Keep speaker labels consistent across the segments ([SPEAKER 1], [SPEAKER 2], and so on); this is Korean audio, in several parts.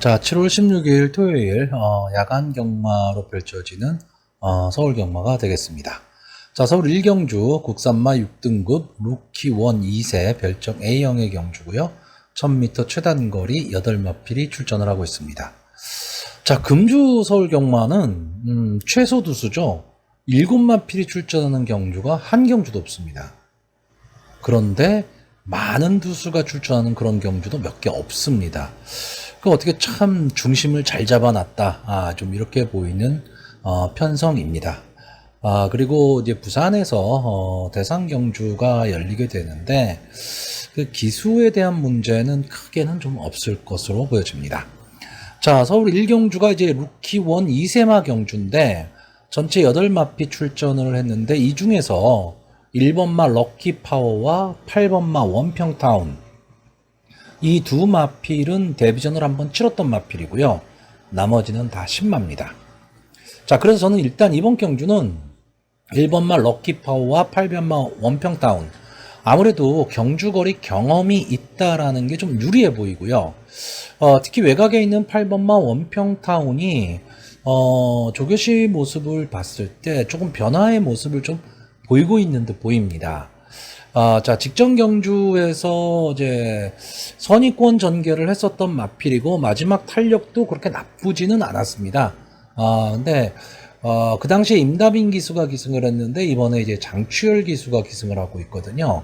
[SPEAKER 1] 자, 7월 16일 토요일 야간 경마로 펼쳐지는 서울 경마가 되겠습니다. 자, 서울 1경주 국산마 6등급 루키 1 2세 별정 A형의 경주고요. 1000m 최단거리 8마필이 출전을 하고 있습니다. 자, 금주 서울 경마는 최소 두수죠. 7마필이 출전하는 경주가 한 경주도 없습니다. 그런데 많은 두수가 출전하는 그런 경주도 몇 개 없습니다. 그 어떻게 참 중심을 잘 잡아놨다. 좀 이렇게 보이는 편성입니다. 그리고 이제 부산에서 대상 경주가 열리게 되는데 그 기수에 대한 문제는 크게는 좀 없을 것으로 보여집니다. 자, 서울 1경주가 이제 루키 1 2세마 경주인데 전체 8마피 출전을 했는데 이 중에서 1번마 럭키파워와 8번마 원평타운 이 두 마필은 데뷔전을 한번 치렀던 마필이고요. 나머지는 다 10마입니다. 자, 그래서 저는 일단 이번 경주는 1번마 럭키파워와 8번마 원평타운 아무래도 경주거리 경험이 있다라는 게 좀 유리해 보이고요. 특히 외곽에 있는 8번마 원평타운이 조교시 모습을 봤을 때 조금 변화의 모습을 좀 보이고 있는 듯 보입니다. 자, 직전 경주에서 이제 선의권 전개를 했었던 마필이고 마지막 탄력도 그렇게 나쁘지는 않았습니다. 근데 그 당시에 임다빈 기수가 기승을 했는데 이번에 이제 장추열 기수가 기승을 하고 있거든요.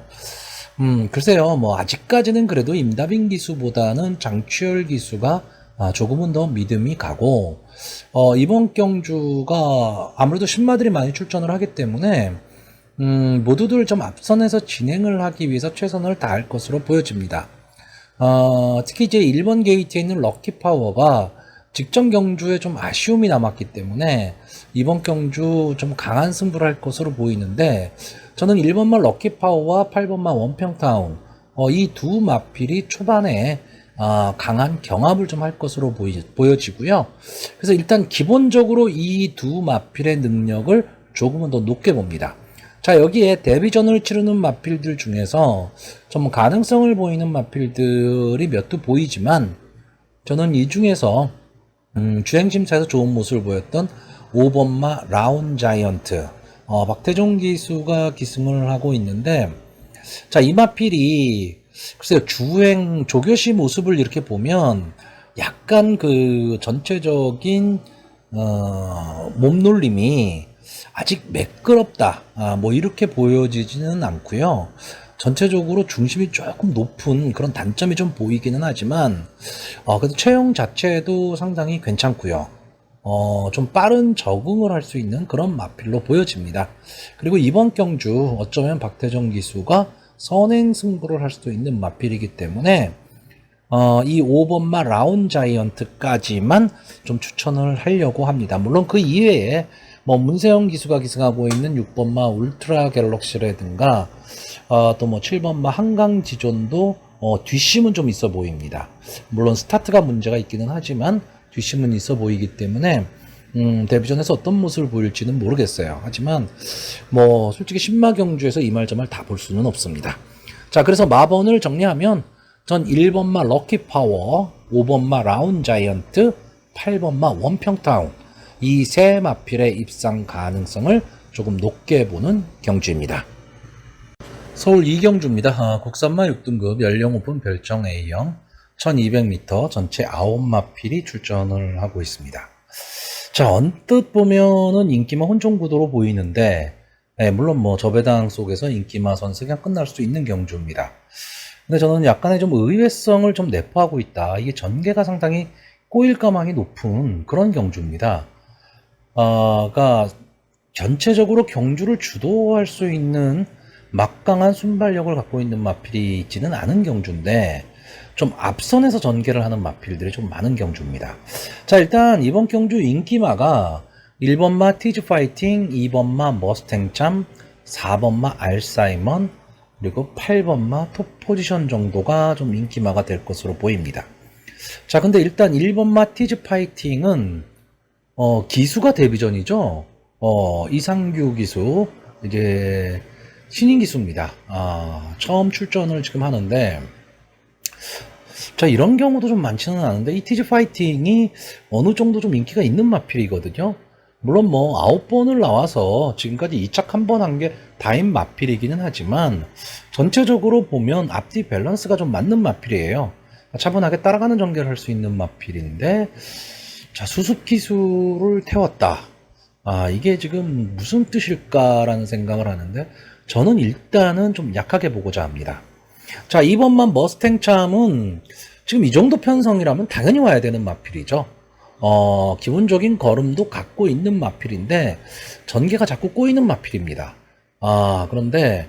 [SPEAKER 1] 글쎄요, 뭐 아직까지는 그래도 임다빈 기수보다는 장추열 기수가 조금은 더 믿음이 가고 이번 경주가 아무래도 신마들이 많이 출전을 하기 때문에 모두들 좀 앞선에서 진행을 하기 위해서 최선을 다할 것으로 보여집니다. 특히 이제 1번 게이트에 있는 럭키파워가 직전 경주에 좀 아쉬움이 남았기 때문에 이번 경주 좀 강한 승부를 할 것으로 보이는데 저는 1번마 럭키파워와 8번마 원평타운 이 두 마필이 초반에 강한 경합을 좀 할 것으로 보여지고요. 그래서 일단 기본적으로 이 두 마필의 능력을 조금은 더 높게 봅니다. 자, 여기에 데뷔전을 치르는 마필들 중에서 좀 가능성을 보이는 마필들이 몇 두 보이지만 저는 이 중에서 주행심사에서 좋은 모습을 보였던 5번마 라운자이언트 박태종 기수가 기승을 하고 있는데 자, 이 마필이 글쎄요, 주행 조교시 모습을 이렇게 보면 약간 그 전체적인 몸놀림이 아직 매끄럽다 뭐 이렇게 보여지지는 않고요. 전체적으로 중심이 조금 높은 그런 단점이 좀 보이기는 하지만 그래도 체형 자체도 상당히 괜찮고요. 좀 빠른 적응을 할 수 있는 그런 마필로 보여집니다. 그리고 이번 경주 어쩌면 박태정 기수가 선행 승부를 할 수도 있는 마필이기 때문에 이 5번마 라운자이언트까지만 좀 추천을 하려고 합니다. 물론 그 이외에 뭐 문세영 기수가 기승하고 있는 6번마 울트라 갤럭시라든가 또 뭐 7번마 한강지존도 뒷심은 좀 있어 보입니다. 물론 스타트가 문제가 있기는 하지만 뒷심은 있어 보이기 때문에 데뷔전에서 어떤 모습을 보일지는 모르겠어요. 하지만 뭐 솔직히 신마 경주에서 이 말 저 말 다 볼 수는 없습니다. 자, 그래서 마번을 정리하면 전 1번마 럭키파워, 5번마 라운자이언트, 8번마 원평타운 이 세 마필의 입상 가능성을 조금 높게 보는 경주입니다. 서울 2경주입니다. 국산마 6등급 연령 오픈 별정 A형 1200m 전체 9마필이 출전을 하고 있습니다. 자, 언뜻 보면은 인기마 혼종 구도로 보이는데 물론 뭐 저배당 속에서 인기마 선수가 그냥 끝날 수 있는 경주입니다. 근데 저는 약간의 좀 의외성을 좀 내포하고 있다. 이게 전개가 상당히 꼬일까망이 높은 그런 경주입니다. 그러니까 전체적으로 경주를 주도할 수 있는 막강한 순발력을 갖고 있는 마필이 있지는 않은 경주인데 좀 앞선에서 전개를 하는 마필들이 좀 많은 경주입니다. 자, 일단 이번 경주 인기마가 1번마 티즈파이팅, 2번마 머스탱참, 4번마 알사이먼, 그리고 8번마 톱포지션 정도가 좀 인기마가 될 것으로 보입니다. 자, 근데 일단 1번마 티즈파이팅은 기수가 데뷔전이죠. 이상규 기수, 이게 신인 기수입니다. 처음 출전을 지금 하는데 자, 이런 경우도 좀 많지는 않은데, 이티즈 파이팅이 어느 정도 좀 인기가 있는 마필이거든요. 물론 뭐, 9번을 나와서 지금까지 2착 1번 한 게 다인 마필이기는 하지만, 전체적으로 보면 앞뒤 밸런스가 좀 맞는 마필이에요. 차분하게 따라가는 전개를 할 수 있는 마필인데, 자, 수습 기술을 태웠다. 아, 이게 지금 무슨 뜻일까라는 생각을 하는데, 저는 일단은 좀 약하게 보고자 합니다. 자, 2번만 머스탱 참은 지금 이 정도 편성이라면 당연히 와야 되는 마필이죠. 기본적인 걸음도 갖고 있는 마필인데 전개가 자꾸 꼬이는 마필입니다. 아, 그런데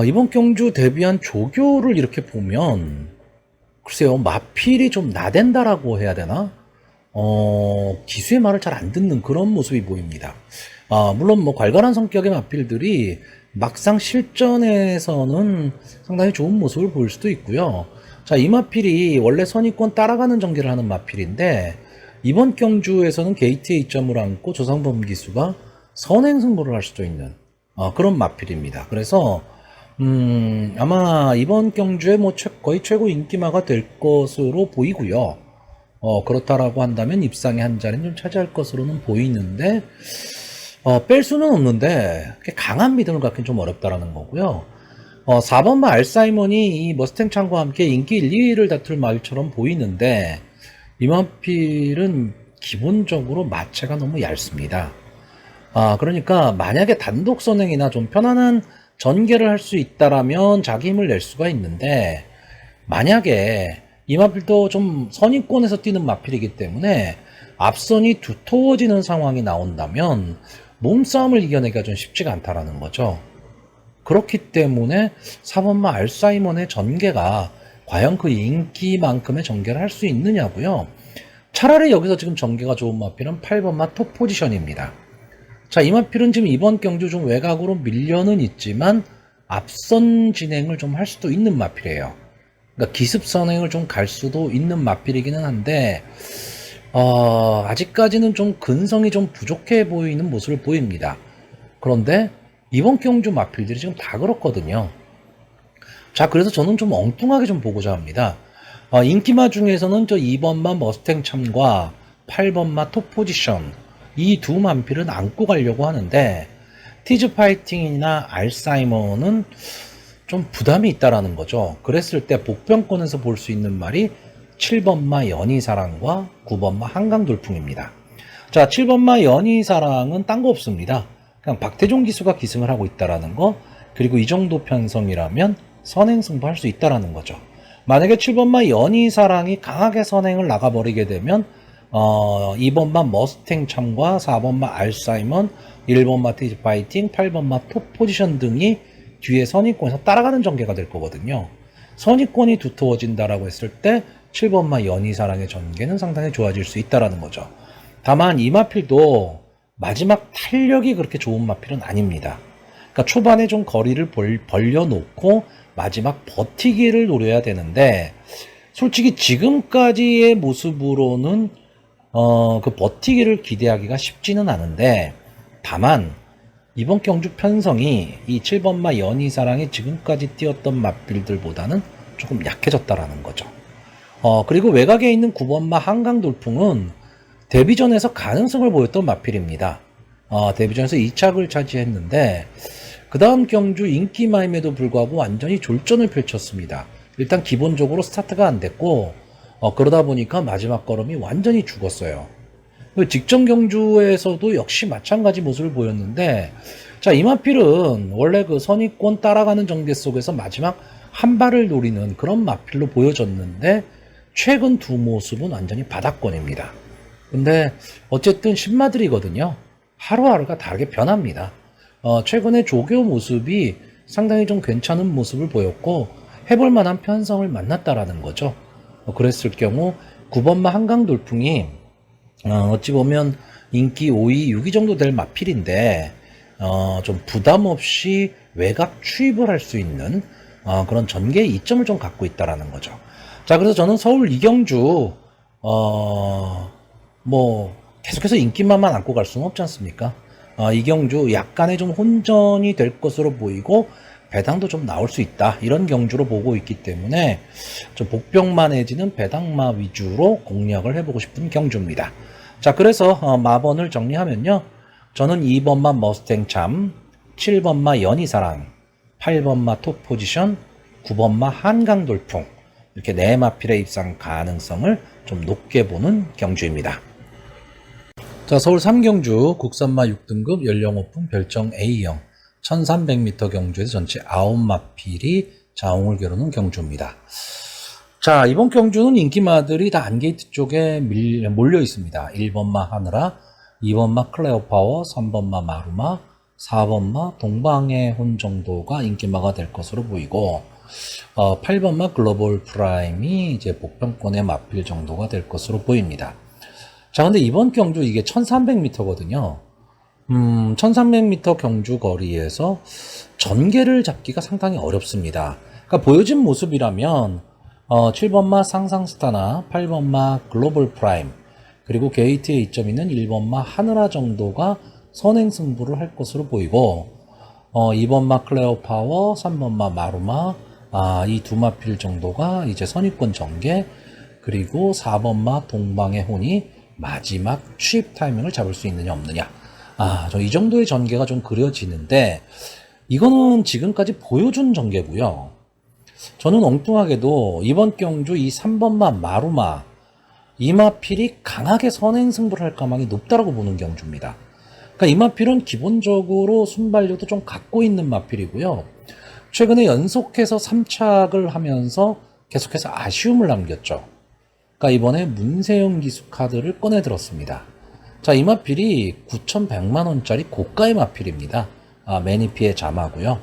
[SPEAKER 1] 이번 경주 데뷔한 조교를 이렇게 보면 글쎄요, 마필이 좀 나댄다라고 해야 되나? 기수의 말을 잘 안 듣는 그런 모습이 보입니다. 물론 뭐 괄괄한 성격의 마필들이 막상 실전에서는 상당히 좋은 모습을 보일 수도 있고요. 자, 이 마필이 원래 선입권 따라가는 전개를 하는 마필인데 이번 경주에서는 게이트에 이점을 안고 조상범 기수가 선행 승부를 할 수도 있는 그런 마필입니다. 그래서 아마 이번 경주에 뭐 거의 최고 인기마가 될 것으로 보이고요. 그렇다라고 한다면 입상의 한 자리는 좀 차지할 것으로는 보이는데 뺄 수는 없는데 강한 믿음을 갖기는 좀 어렵다라는 거고요. 4번마 알사이먼이 이 머스탱 창과 함께 인기 1, 2위를 다툴 마일처럼 보이는데 이 마필은 기본적으로 마체가 너무 얇습니다. 그러니까 만약에 단독 선행이나 좀 편안한 전개를 할 수 있다라면 자기 힘을 낼 수가 있는데 만약에 이 마필도 좀 선입권에서 뛰는 마필이기 때문에 앞선이 두터워지는 상황이 나온다면 몸싸움을 이겨내기가 좀 쉽지가 않다라는 거죠. 그렇기 때문에 4번마 알사이먼의 전개가 과연 그 인기만큼의 전개를 할 수 있느냐고요. 차라리 여기서 지금 전개가 좋은 마필은 8번마 톱 포지션입니다. 자, 이 마필은 지금 이번 경주 좀 외곽으로 밀려는 있지만 앞선 진행을 좀 할 수도 있는 마필이에요. 그러니까 기습 선행을 좀 갈 수도 있는 마필이기는 한데 아직까지는 좀 근성이 좀 부족해 보이는 모습을 보입니다. 그런데 이번 경주 마필들이 지금 다 그렇거든요. 자, 그래서 저는 좀 엉뚱하게 좀 보고자 합니다. 인기마 중에서는 저 2번마 머스탱 참과 8번마 톱 포지션 이 두 마필은 안고 가려고 하는데 티즈 파이팅이나 알사이먼은 좀 부담이 있다라는 거죠. 그랬을 때 복병권에서 볼 수 있는 말이 7번마 연희사랑과 9번마 한강돌풍입니다. 자, 7번마 연희사랑은 딴 거 없습니다. 그냥 박태종 기수가 기승을 하고 있다라는 거, 그리고 이 정도 편성이라면 선행승부 할 수 있다라는 거죠. 만약에 7번마 연희사랑이 강하게 선행을 나가버리게 되면 2번마 머스탱 참과 4번마 알사이먼, 1번마 티즈 파이팅, 8번마 톱 포지션 등이 뒤에 선입권에서 따라가는 전개가 될 거거든요. 선입권이 두터워진다라고 했을 때 7번마 연희사랑의 전개는 상당히 좋아질 수 있다라는 거죠. 다만 이 마필도 마지막 탄력이 그렇게 좋은 마필은 아닙니다. 그러니까 초반에 좀 거리를 벌려놓고 마지막 버티기를 노려야 되는데 솔직히 지금까지의 모습으로는 그 버티기를 기대하기가 쉽지는 않은데 다만 이번 경주 편성이 이 7번마 연희사랑이 지금까지 뛰었던 마필들보다는 조금 약해졌다라는 거죠. 그리고 외곽에 있는 9번마 한강돌풍은 데뷔전에서 가능성을 보였던 마필입니다. 데뷔전에서 2착을 차지했는데 그 다음 경주 인기마임에도 불구하고 완전히 졸전을 펼쳤습니다. 일단 기본적으로 스타트가 안 됐고 그러다 보니까 마지막 걸음이 완전히 죽었어요. 직전 경주에서도 역시 마찬가지 모습을 보였는데 자, 이 마필은 원래 그 선입권 따라가는 전개 속에서 마지막 한 발을 노리는 그런 마필로 보여졌는데 최근 두 모습은 완전히 바닥권입니다. 근데 어쨌든 신마들이거든요. 하루하루가 다르게 변합니다. 최근에 조교 모습이 상당히 좀 괜찮은 모습을 보였고 해볼 만한 편성을 만났다라는 거죠. 그랬을 경우 9번마 한강돌풍이 어찌 보면 인기 5위, 6위 정도 될 마필인데 좀 부담 없이 외곽 추입을 할 수 있는 그런 전개의 이점을 좀 갖고 있다라는 거죠. 자, 그래서 저는 서울 이경주 뭐 계속해서 인기만만 안고 갈 수는 없지 않습니까? 이경주 약간의 좀 혼전이 될 것으로 보이고 배당도 좀 나올 수 있다. 이런 경주로 보고 있기 때문에 좀 복병만 내지는 배당마 위주로 공략을 해보고 싶은 경주입니다. 자, 그래서 마번을 정리하면요. 저는 2번마 머스탱참, 7번마 연희사랑, 8번마 톱포지션, 9번마 한강돌풍, 이렇게 4마필의 입상 가능성을 좀 높게 보는 경주입니다. 자, 서울 3경주 국산마 6등급 연령 오픈 별정 A형 1300m 경주에서 전체 9마필이 자웅을 겨루는 경주입니다. 자, 이번 경주는 인기마들이 다 안게이트 쪽에 몰려 있습니다. 1번마 하늘아, 2번마 클레오파워, 3번마 마루마, 4번마 동방의 혼 정도가 인기마가 될 것으로 보이고 8번마 글로벌 프라임이 이제 복병권의 마필 정도가 될 것으로 보입니다. 자, 근데 이번 경주 이게 1300m거든요. 1300m 경주 거리에서 전개를 잡기가 상당히 어렵습니다. 그러니까 보여진 모습이라면 7번마 상상스타나 8번마 글로벌 프라임 그리고 게이트에 이점 있는 1번마 하늘아 정도가 선행 승부를 할 것으로 보이고 2번마 클레오 파워, 3번마 마루마 이 두 마필 정도가 이제 선입권 전개 그리고 4번마 동방의 혼이 마지막 취입 타이밍을 잡을 수 있느냐 없느냐 저 이 정도의 전개가 좀 그려지는데 이거는 지금까지 보여준 전개고요. 저는 엉뚱하게도 이번 경주 이 3번마 마루마 이 마필이 강하게 선행 승부를 할 가망이 높다라고 보는 경주입니다. 그러니까 이 마필은 기본적으로 순발력도 좀 갖고 있는 마필이고요. 최근에 연속해서 3착을 하면서 계속해서 아쉬움을 남겼죠. 그러니까 이번에 문세영 기수 카드를 꺼내 들었습니다. 자, 이 마필이 9,100만원짜리 고가의 마필입니다. 매니피의 자마고요.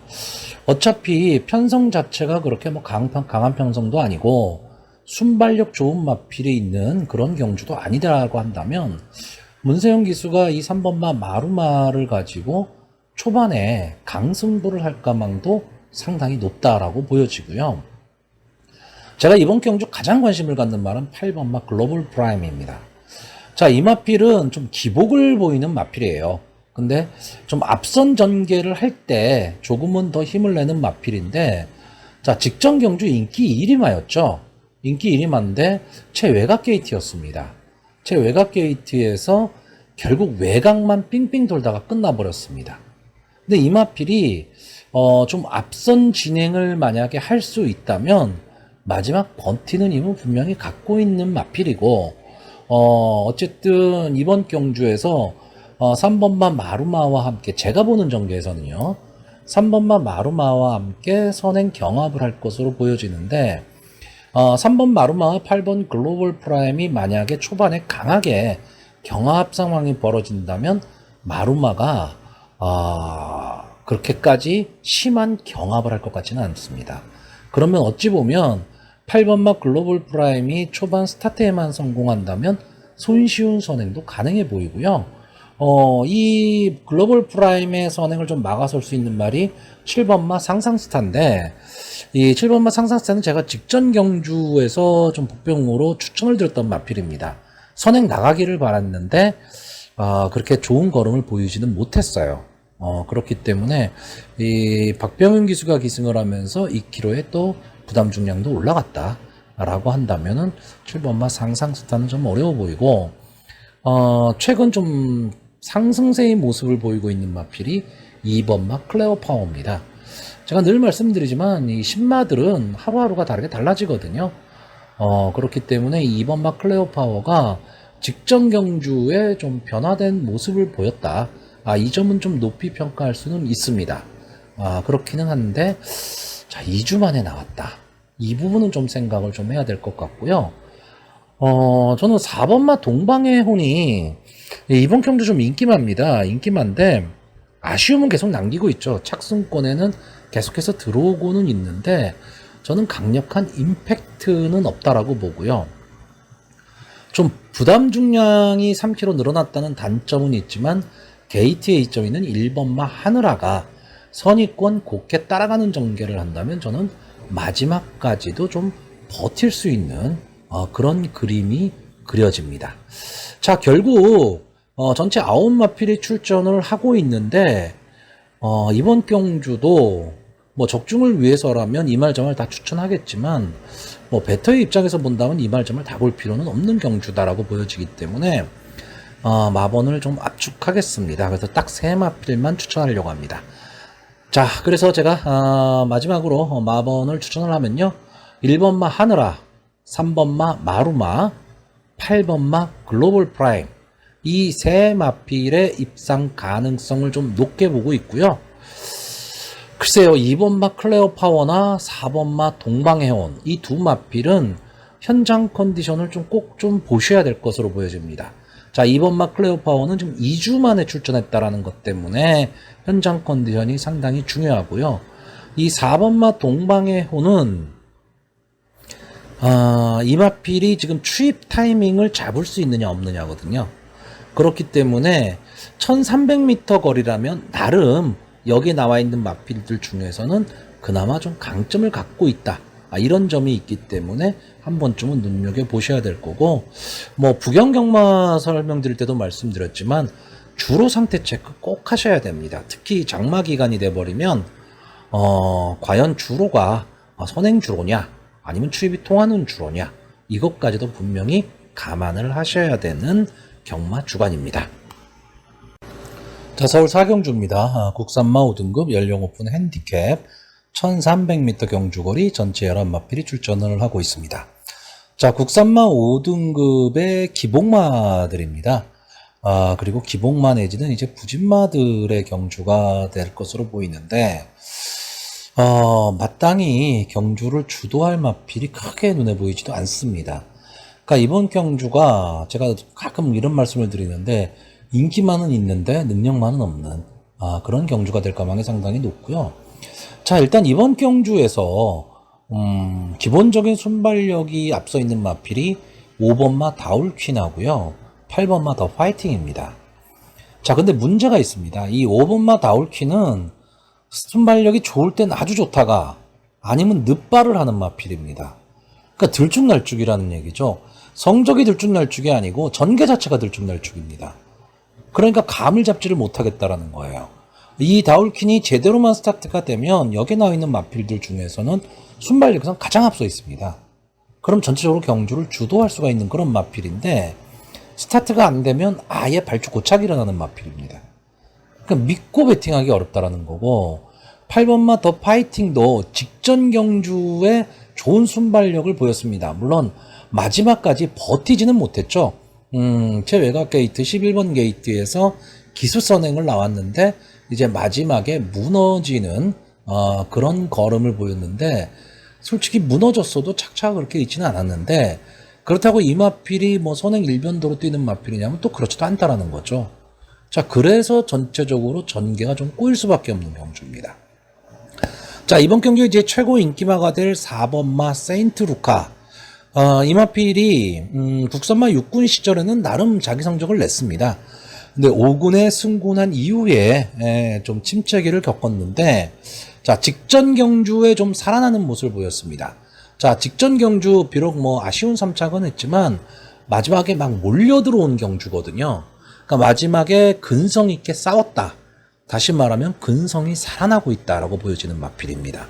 [SPEAKER 1] 어차피 편성 자체가 그렇게 뭐 강한 편성도 아니고 순발력 좋은 마필이 있는 그런 경주도 아니다라고 한다면 문세영 기수가 이 3번마 마루마를 가지고 초반에 강승부를 할 가망도 상당히 높다라고 보여지고요. 제가 이번 경주 가장 관심을 갖는 말은 8번마 글로벌 프라임입니다. 자, 이 마필은 좀 기복을 보이는 마필이에요. 근데 좀 앞선 전개를 할 때 조금은 더 힘을 내는 마필인데 자, 직전 경주 인기 1위마였죠. 인기 1위마인데 최외곽 게이트였습니다. 최외곽 게이트에서 결국 외곽만 삥삥 돌다가 끝나버렸습니다. 근데 이 마필이 좀 앞선 진행을 만약에 할 수 있다면 마지막 버티는 힘은 분명히 갖고 있는 마필이고 어쨌든 이번 경주에서 3번마 마루마와 함께 제가 보는 전개에서는요 3번마 마루마와 함께 선행 경합을 할 것으로 보여지는데 3번 마루마와 8번 글로벌 프라임이 만약에 초반에 강하게 경합 상황이 벌어진다면 마루마가 그렇게까지 심한 경합을 할 것 같지는 않습니다. 그러면 어찌 보면 8번마 글로벌 프라임이 초반 스타트에만 성공한다면 손쉬운 선행도 가능해 보이고요. 이 글로벌 프라임의 선행을 좀 막아설 수 있는 말이 7번마 상상스타인데 이 7번마 상상스타는 제가 직전 경주에서 좀 복병으로 추천을 드렸던 마필입니다. 선행 나가기를 바랐는데 그렇게 좋은 걸음을 보이지는 못했어요. 그렇기 때문에 이 박병윤 기수가 기승을 하면서 2kg에 또 부담 중량도 올라갔다 라고 한다면은 7번마 상상스타는 좀 어려워 보이고 최근 좀 상승세의 모습을 보이고 있는 마필이 2번마 클레오파워입니다. 제가 늘 말씀드리지만 이 신마들은 하루하루가 다르게 달라지거든요. 그렇기 때문에 2번마 클레오파워가 직전 경주에 좀 변화된 모습을 보였다. 이 점은 좀 높이 평가할 수는 있습니다. 그렇기는 한데 자, 2주 만에 나왔다. 이 부분은 좀 생각을 좀 해야 될 것 같고요. 저는 4번마 동방의 혼이 이번 경주 좀 인기마입니다. 인기마인데 아쉬움은 계속 남기고 있죠. 착승권에는 계속해서 들어오고는 있는데 저는 강력한 임팩트는 없다라고 보고요. 좀 부담 중량이 3kg 늘어났다는 단점은 있지만 게이트에 이점 있는 1번마 하늘아가 선입권 곱게 따라가는 전개를 한다면 저는 마지막까지도 좀 버틸 수 있는 그런 그림이 그려집니다. 자, 결국 전체 9마필이 출전을 하고 있는데 이번 경주도 뭐 적중을 위해서라면 이 말 저 말 다 추천하겠지만 뭐 배터의 입장에서 본다면 이 말 저 말 다 볼 필요는 없는 경주다라고 보여지기 때문에 마번을 좀 압축하겠습니다. 그래서 딱 세 마필만 추천하려고 합니다. 자, 그래서 제가 마지막으로 마번을 추천을 하면요, 1번마 하늘아, 3번마 마루마, 8번마 글로벌 프라임, 이 세 마필의 입상 가능성을 좀 높게 보고 있고요. 글쎄요, 2번마 클레어 파워나 4번마 동방해온, 이 두 마필은 현장 컨디션을 좀 꼭 좀 보셔야 될 것으로 보여집니다. 자, 2번마 클레어 파워는 지금 2주 만에 출전했다라는 것 때문에 현장 컨디션이 상당히 중요하고요. 이 4번마 동방해온은 이 마필이 지금 추입 타이밍을 잡을 수 있느냐 없느냐거든요. 그렇기 때문에 1300m 거리라면 나름 여기 나와 있는 마필들 중에서는 그나마 좀 강점을 갖고 있다. 이런 점이 있기 때문에 한 번쯤은 눈여겨보셔야 될 거고, 뭐 부경경마 설명드릴 때도 말씀드렸지만 주로 상태 체크 꼭 하셔야 됩니다. 특히 장마 기간이 돼버리면 과연 주로가 선행 주로냐 아니면 추입이 통하는 주로냐, 이것까지도 분명히 감안을 하셔야 되는 경마 주간입니다. 자, 서울 4경주입니다. 국산마 5등급 연령 오픈 핸디캡 1300m 경주거리 전체 11마필이 출전을 하고 있습니다. 자, 국산마 5등급의 기복마들입니다. 그리고 기복마 내지는 이제 부진마들의 경주가 될 것으로 보이는데, 마땅히 경주를 주도할 마필이 크게 눈에 보이지도 않습니다. 그러니까 이번 경주가 제가 가끔 이런 말씀을 드리는데, 인기만은 있는데 능력만은 없는 그런 경주가 될 가망이 상당히 높고요. 자, 일단 이번 경주에서 기본적인 순발력이 앞서 있는 마필이 5번마 다울퀸하고요, 8번마 더 파이팅입니다. 자, 근데 문제가 있습니다. 이 5번마 다울퀸은 순발력이 좋을 땐 아주 좋다가 아니면 늦발을 하는 마필입니다. 그러니까 들쭉날쭉이라는 얘기죠. 성적이 들쭉날쭉이 아니고 전개 자체가 들쭉날쭉입니다. 그러니까 감을 잡지를 못하겠다라는 거예요. 이 다울킨이 제대로만 스타트가 되면 여기에 나와 있는 마필들 중에서는 순발력에서 가장 앞서 있습니다. 그럼 전체적으로 경주를 주도할 수가 있는 그런 마필인데, 스타트가 안 되면 아예 발주 고착이 일어나는 마필입니다. 그러니까 믿고 배팅하기 어렵다라는 거고, 8번마 더 파이팅도 직전 경주에 좋은 순발력을 보였습니다. 물론 마지막까지 버티지는 못했죠. 제 외곽 게이트 11번 게이트에서 기술 선행을 나왔는데 이제 마지막에 무너지는 그런 걸음을 보였는데, 솔직히 무너졌어도 착착 그렇게 있지는 않았는데, 그렇다고 이 마필이 뭐 선행 일변도로 뛰는 마필이냐면 또 그렇지도 않다라는 거죠. 자, 그래서 전체적으로 전개가 좀 꼬일 수밖에 없는 경주입니다. 자, 이번 경기에 이제 최고 인기마가 될 4번마 세인트 루카. 이 마필이 국산마 6군 시절에는 나름 자기 성적을 냈습니다. 근데 5군에 승군한 이후에 좀 침체기를 겪었는데, 자, 직전 경주에 좀 살아나는 모습을 보였습니다. 자, 직전 경주 비록 뭐 아쉬운 3착은 했지만 마지막에 막 몰려 들어온 경주거든요. 그러니까 마지막에 근성 있게 싸웠다. 다시 말하면 근성이 살아나고 있다라고 보여지는 마필입니다.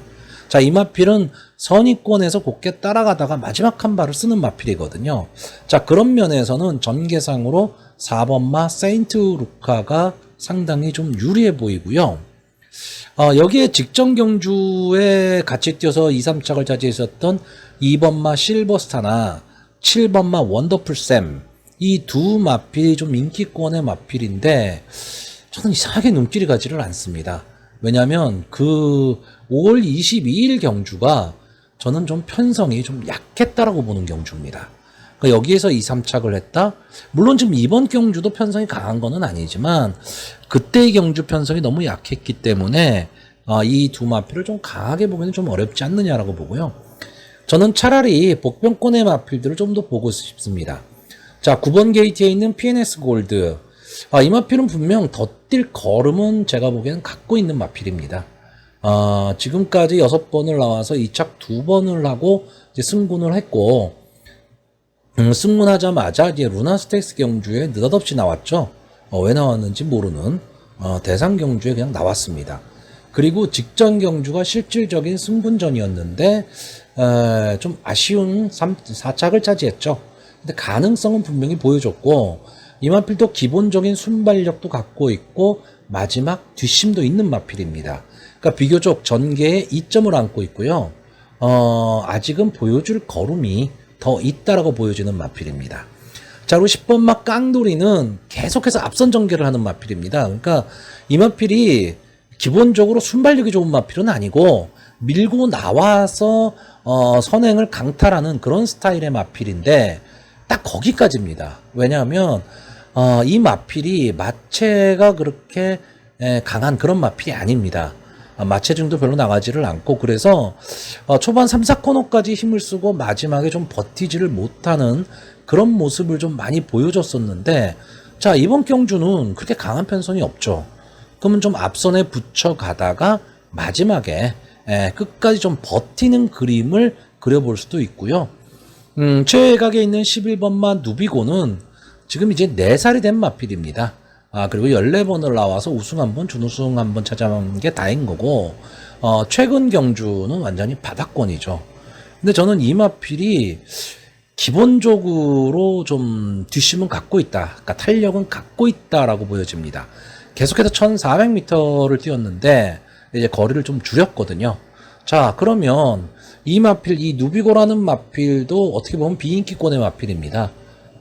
[SPEAKER 1] 자, 이 마필은 선의권에서 곱게 따라가다가 마지막 한 발을 쓰는 마필이거든요. 자, 그런 면에서는 전개상으로 4번마 세인트 루카가 상당히 좀 유리해 보이고요. 여기에 직전 경주에 같이 뛰어서 2, 3착을 차지했었던 2번마 실버스타나 7번마 원더풀샘, 이 두 마필이 좀 인기권의 마필인데 저는 이상하게 눈길이 가지를 않습니다. 왜냐하면 그 5월 22일 경주가 저는 좀 편성이 좀 약했다라고 보는 경주입니다. 그러니까 여기에서 2, 3착을 했다? 물론 지금 이번 경주도 편성이 강한 거는 아니지만 그때의 경주 편성이 너무 약했기 때문에 이 두 마필을 좀 강하게 보기는 좀 어렵지 않느냐라고 보고요. 저는 차라리 복병권의 마필들을 좀 더 보고 싶습니다. 자, 9번 게이트에 있는 PNS 골드. 이 마필은 분명 더 뛸 걸음은 제가 보기에는 갖고 있는 마필입니다. 지금까지 6번을 나와서 2착 2번을 하고 이제 승군을 했고, 승문하자마자 이제 루나 스테이스 경주에 느닷없이 나왔죠. 왜 나왔는지 모르는 대상 경주에 그냥 나왔습니다. 그리고 직전 경주가 실질적인 승분전이었는데 좀 아쉬운 4착을 차지했죠. 근데 가능성은 분명히 보여줬고 이마필도 기본적인 순발력도 갖고 있고 마지막 뒷심도 있는 마필입니다. 그러니까 비교적 전개에 이점을 안고 있고요. 아직은 보여줄 걸음이 더 있다라고 보여지는 마필입니다. 자, 그리고 10번 마 깡돌이는 계속해서 앞선 전개를 하는 마필입니다. 그러니까 이 마필이 기본적으로 순발력이 좋은 마필은 아니고 밀고 나와서 선행을 강탈하는 그런 스타일의 마필인데 딱 거기까지입니다. 왜냐하면 이 마필이 마체가 그렇게 강한 그런 마필이 아닙니다. 마체중도 별로 나가지를 않고 그래서 초반 3, 4코너까지 힘을 쓰고 마지막에 좀 버티지를 못하는 그런 모습을 좀 많이 보여줬었는데 자, 이번 경주는 그렇게 강한 편선이 없죠. 그러면 좀 앞선에 붙여가다가 마지막에 끝까지 좀 버티는 그림을 그려볼 수도 있고요. 최외곽에 있는 11번마 누비고는 지금 이제 4살이 된 마필입니다. 그리고 14번을 나와서 우승 1번, 준우승 1번 찾아온 게 다인 거고, 최근 경주는 완전히 바닥권이죠. 근데 저는 이 마필이 기본적으로 좀 뒷심은 갖고 있다. 그러니까 탄력은 갖고 있다라고 보여집니다. 계속해서 1400m를 뛰었는데, 이제 거리를 좀 줄였거든요. 자, 그러면 이 마필, 이 누비고라는 마필도 어떻게 보면 비인기권의 마필입니다.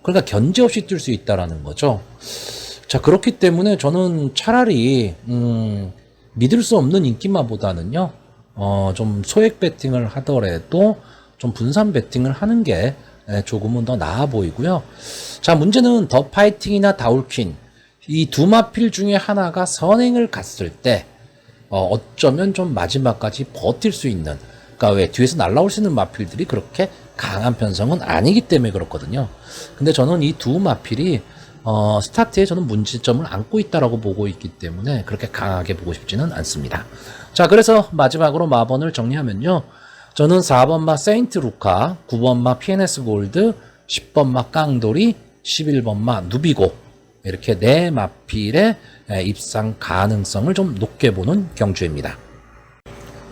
[SPEAKER 1] 그러니까 견제 없이 뛸 수 있다라는 거죠. 자, 그렇기 때문에 저는 차라리 믿을 수 없는 인기마보다는요, 좀 소액 배팅을 하더라도 좀 분산 배팅을 하는 게 조금은 더 나아 보이고요. 자, 문제는 더 파이팅이나 다울퀸 이 두 마필 중에 하나가 선행을 갔을 때 어쩌면 좀 마지막까지 버틸 수 있는, 그러니까 왜 뒤에서 날라올 수 있는 마필들이 그렇게 강한 편성은 아니기 때문에 그렇거든요. 근데 저는 이 두 마필이 스타트에 저는 문제점을 안고 있다라고 보고 있기 때문에 그렇게 강하게 보고 싶지는 않습니다. 자, 그래서 마지막으로 마번을 정리하면요. 저는 4번 마 세인트 루카, 9번 마 PNS 골드, 10번 마 깡돌이, 11번 마 누비고 이렇게 4마필의 입상 가능성을 좀 높게 보는 경주입니다.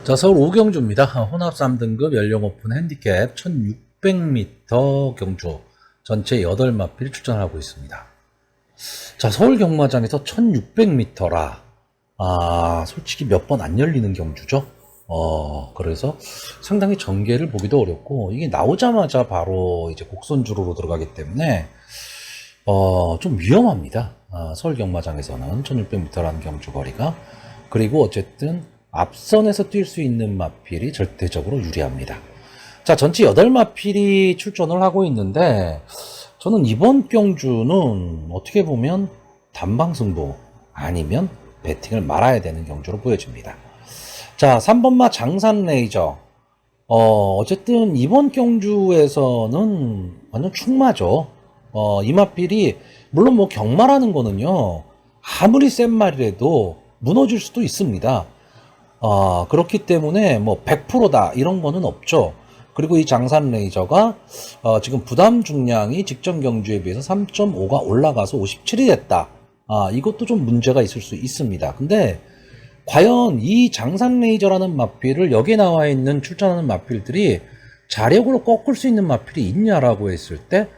[SPEAKER 1] 자, 서울 5경주입니다. 혼합 3등급 연령 오픈 핸디캡 1600m 경주 전체 8마필이 출전하고 있습니다. 자, 서울 경마장에서 1600m라 솔직히 몇 번 안 열리는 경주죠. 그래서 상당히 전개를 보기도 어렵고 이게 나오자마자 바로 이제 곡선주로로 들어가기 때문에 좀 위험합니다. 서울 경마장에서는 1600m라는 경주 거리가. 그리고 어쨌든 앞선에서 뛸 수 있는 마필이 절대적으로 유리합니다. 자, 전체 8마필이 출전을 하고 있는데 저는 이번 경주는 어떻게 보면 단방승부 아니면 배팅을 말아야 되는 경주로 보여집니다. 자, 3번마 장산레이저. 어쨌든 이번 경주에서는 완전 충마죠. 이 마필이 물론 뭐 경마라는 거는요, 아무리 센 말이라도 무너질 수도 있습니다. 그렇기 때문에 뭐 100%다 이런 거는 없죠. 그리고 이 장산 레이저가 지금 부담 중량이 직전 경주에 비해서 3.5가 올라가서 57이 됐다. 이것도 좀 문제가 있을 수 있습니다. 근데 과연 이 장산 레이저라는 마필을 여기에 나와 있는 출전하는 마필들이 자력으로 꺾을 수 있는 마필이 있냐라고 했을 때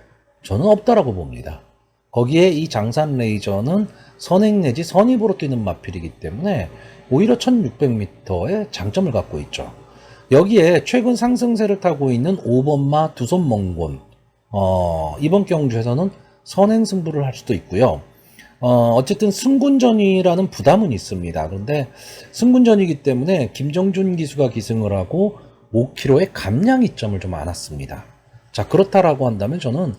[SPEAKER 1] 저는 없다라고 봅니다. 거기에 이 장산 레이저는 선행 내지 선입으로 뛰는 마필이기 때문에 오히려 1600m의 장점을 갖고 있죠. 여기에 최근 상승세를 타고 있는 5번마 두손몽곤, 이번 경주에서는 선행 승부를 할 수도 있고요. 어쨌든 승군전이라는 부담은 있습니다. 그런데 승군전이기 때문에 김정준 기수가 기승을 하고 5kg의 감량 이점을 좀 안았습니다. 자, 그렇다라고 한다면 저는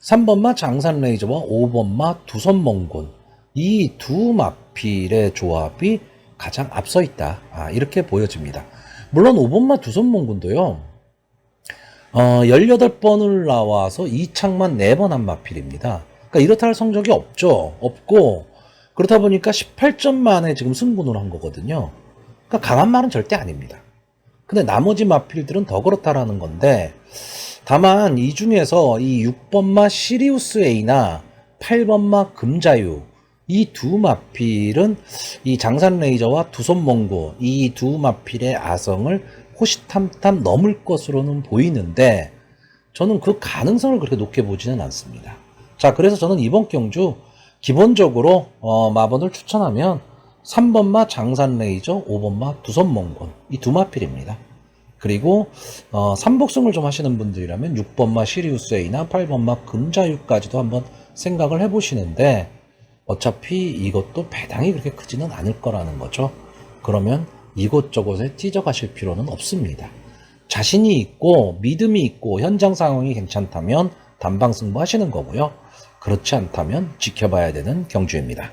[SPEAKER 1] 3번마 장산레이저와 5번마 두손몽곤 이 두 마필의 조합이 가장 앞서 있다. 이렇게 보여집니다. 물론 5번마 두손몽군도요. 18번을 나와서 2착만 4번 한 마필입니다. 그러니까 이렇다 할 성적이 없죠. 없고 그렇다 보니까 18점 만에 지금 승분을 한 거거든요. 그러니까 강한 말은 절대 아닙니다. 근데 나머지 마필들은 더 그렇다라는 건데 다만 이 중에서 이 6번마 시리우스 A나 8번마 금자유 이 두 마필은 이 장산 레이저와 두손 몽고 이 두 마필의 아성을 호시탐탐 넘을 것으로는 보이는데 저는 그 가능성을 그렇게 높게 보지는 않습니다. 자, 그래서 저는 이번 경주 기본적으로 마번을 추천하면 3번마 장산 레이저, 5번마 두손 몽고 이 두 마필입니다. 그리고 3복승을 좀 하시는 분들이라면 6번마 시리우스 A나 8번마 금자유까지도 한번 생각을 해보시는데 어차피 이것도 배당이 그렇게 크지는 않을 거라는 거죠. 그러면 이곳저곳에 찢어가실 필요는 없습니다. 자신이 있고 믿음이 있고 현장 상황이 괜찮다면 단방 승부하시는 거고요. 그렇지 않다면 지켜봐야 되는 경주입니다.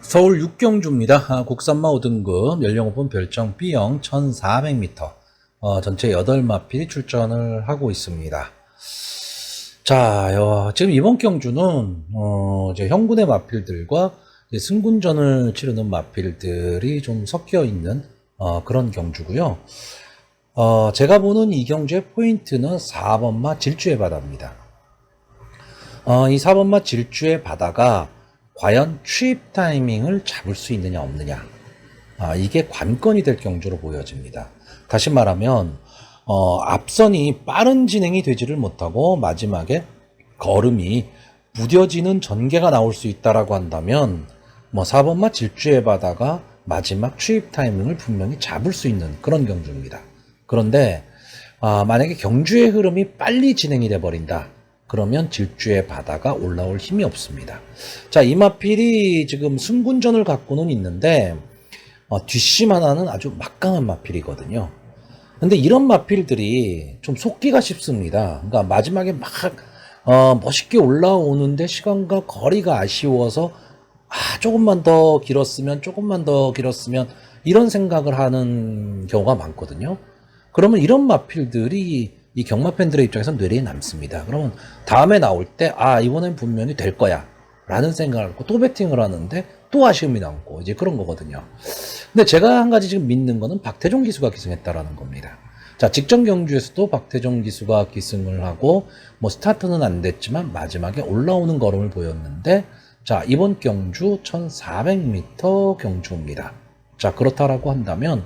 [SPEAKER 1] 서울 6경주입니다. 국산마 5등급 연령오픈 별정 B형 1400m 전체 8마필이 출전을 하고 있습니다. 자, 지금 이번 경주는 이제 형군의 마필들과 승군전을 치르는 마필들이 좀 섞여 있는 그런 경주고요. 제가 보는 이 경주의 포인트는 4번마 질주의 바다입니다. 이 4번마 질주의 바다가 과연 추입 타이밍을 잡을 수 있느냐 없느냐, 이게 관건이 될 경주로 보여집니다. 다시 말하면 앞선이 빠른 진행이 되지를 못하고 마지막에 걸음이 무뎌지는 전개가 나올 수 있다라고 한다면 4번마 질주의 바다가 마지막 추입 타이밍을 분명히 잡을 수 있는 그런 경주입니다. 그런데 만약에 경주의 흐름이 빨리 진행이 돼 버린다, 그러면 질주의 바다가 올라올 힘이 없습니다. 자, 이 마필이 지금 승군전을 갖고는 있는데 뒷심 하나는 아주 막강한 마필이거든요. 근데 이런 마필들이 좀 속기가 쉽습니다. 그러니까 마지막에 막 멋있게 올라오는데 시간과 거리가 아쉬워서 조금만 더 길었으면 이런 생각을 하는 경우가 많거든요. 그러면 이런 마필들이 이 경마 팬들의 입장에서 뇌리에 남습니다. 그러면 다음에 나올 때 이번엔 분명히 될 거야 라는 생각을 하고 또 배팅을 하는데 또 아쉬움이 남고 이제 그런 거거든요. 근데 제가 한 가지 지금 믿는 거는 박태종 기수가 기승했다라는 겁니다. 자, 직전 경주에서도 박태종 기수가 기승을 하고 스타트는 안 됐지만 마지막에 올라오는 걸음을 보였는데, 자, 이번 경주 1400m 경주입니다. 자, 그렇다라고 한다면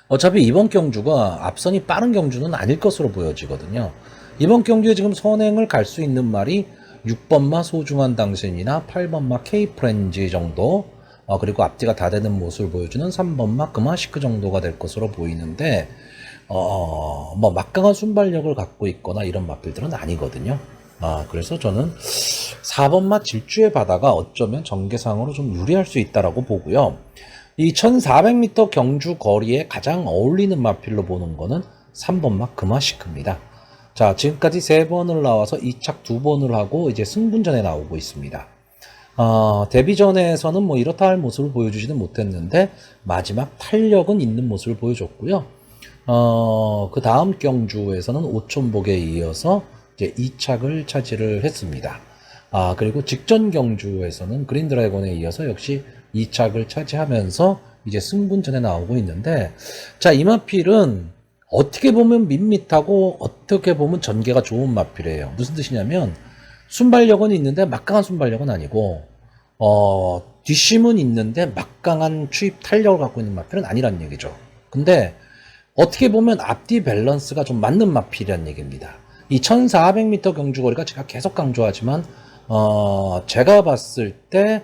[SPEAKER 1] 어차피 이번 경주가 앞선이 빠른 경주는 아닐 것으로 보여지거든요. 이번 경주에 지금 선행을 갈 수 있는 말이 6번마 소중한 당신이나 8번마 K프렌즈 정도, 그리고 앞뒤가 다 되는 모습을 보여주는 3번마 그마시크 정도가 될 것으로 보이는데 막강한 순발력을 갖고 있거나 이런 마필들은 아니거든요. 그래서 저는 4번마 질주의 바다가 어쩌면 전개상으로 좀 유리할 수 있다라고 보고요. 이 1400m 경주 거리에 가장 어울리는 마필로 보는 거는 3번마 그마시크입니다. 자, 지금까지 3번을 나와서 2착 2번을 하고 이제 승분전에 나오고 있습니다. 데뷔전에서는 이렇다 할 모습을 보여주지는 못했는데 마지막 탄력은 있는 모습을 보여줬고요. 그 다음 경주에서는 오촌복에 이어서 이제 2착을 차지를 했습니다. 그리고 직전 경주에서는 그린 드래곤에 이어서 역시 2착을 차지하면서 이제 승분전에 나오고 있는데, 자, 이 마필은 어떻게 보면 밋밋하고 어떻게 보면 전개가 좋은 마필이에요. 무슨 뜻이냐면 순발력은 있는데 막강한 순발력은 아니고 뒷심은 있는데 막강한 추입 탄력을 갖고 있는 마필은 아니란 얘기죠. 근데 어떻게 보면 앞뒤 밸런스가 좀 맞는 마필이란 얘기입니다. 이 1400m 경주거리가 제가 계속 강조하지만 제가 봤을 때